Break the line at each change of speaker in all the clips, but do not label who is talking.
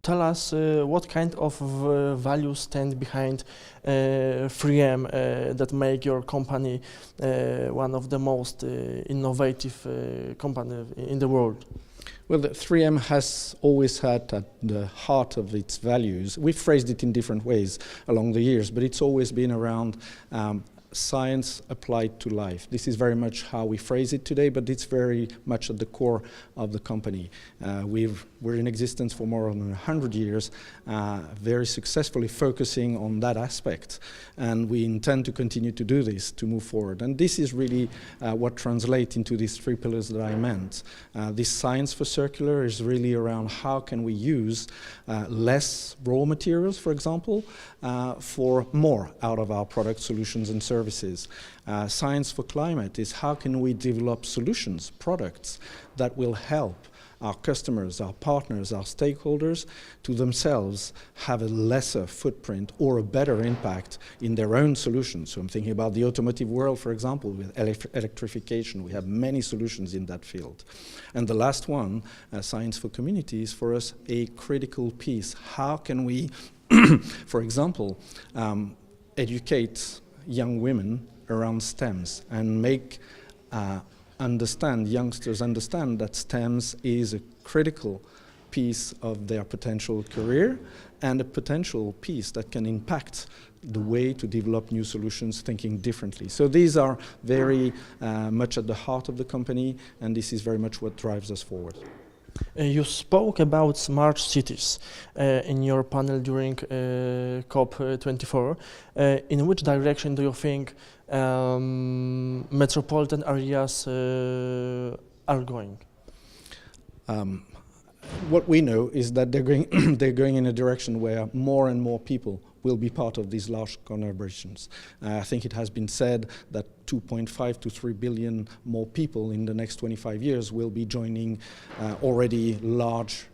Tell us what kind of values stand behind 3M that make your company one of the most innovative company in the world.
Well, the 3M has always had at the heart of its values, we've phrased it in different ways along the years, but it's always been around science applied to life. This is very much how we phrase it today, but it's very much at the core of the company. We're in existence for more than 100 years, very successfully focusing on that aspect, and we intend to continue to do this, to move forward. And this is really what translates into these three pillars that I meant. This science for circular is really around how can we use less raw materials, for example, for more out of our product solutions and services. Science for climate is how can we develop solutions, products that will help our customers, our partners, our stakeholders to themselves have a lesser footprint or a better impact in their own solutions. So I'm thinking about the automotive world, for example, with electrification. We have many solutions in that field. And the last one, science for community, is for us a critical piece. How can we, for example, educate young women around STEMs and make youngsters understand that STEMs is a critical piece of their potential career and a potential piece that can impact the way to develop new solutions, thinking differently. So these are very much at the heart of the company, and this is very much what drives us forward.
You spoke about smart cities in your panel during COP24. In which direction do you think metropolitan areas are going?
What we know is that they're going in a direction where more and more people will be part of these large collaborations. I think it has been said that 2.5 to 3 billion more people in the next 25 years will be joining already large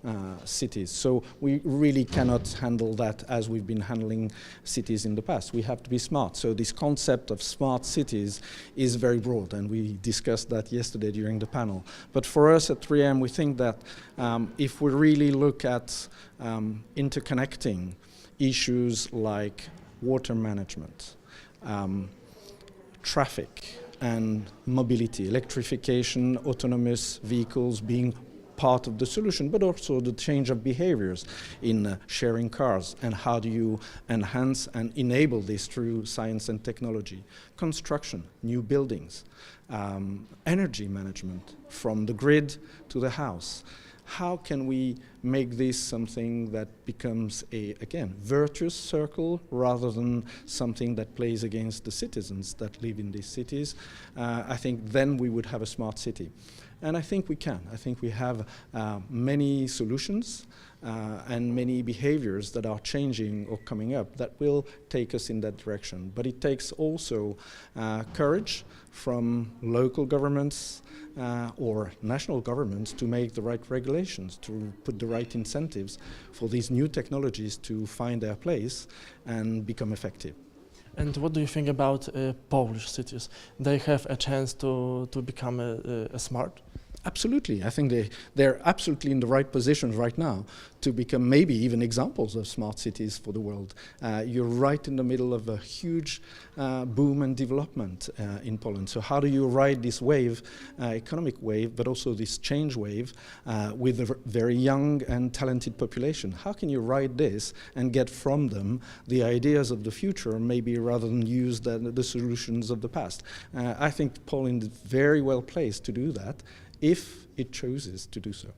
cities. So we really cannot handle that as we've been handling cities in the past. We have to be smart. So this concept of smart cities is very broad, and we discussed that yesterday during the panel. But for us at 3M, we think that if we really look at interconnecting issues like water management, traffic and mobility, electrification, autonomous vehicles being part of the solution, but also the change of behaviors in sharing cars, and how do you enhance and enable this through science and technology. Construction, new buildings, energy management from the grid to the house. How can we make this something that becomes a, again, virtuous circle rather than something that plays against the citizens that live in these cities? I think then we would have a smart city. And I think we can. I think we have many solutions and many behaviors that are changing or coming up that will take us in that direction. But it takes also courage from local governments or national governments to make the right regulations, to put the right incentives for these new technologies to find their place and become effective.
And what do you think about Polish cities? They have a chance to become a smart?
Absolutely. I think they're absolutely in the right positions right now to become maybe even examples of smart cities for the world. You're right in the middle of a huge boom and development in Poland. So how do you ride this wave, economic wave, but also this change wave with a very young and talented population? How can you ride this and get from them the ideas of the future, maybe rather than use the solutions of the past? I think Poland is very well placed to do that if it chooses to do so.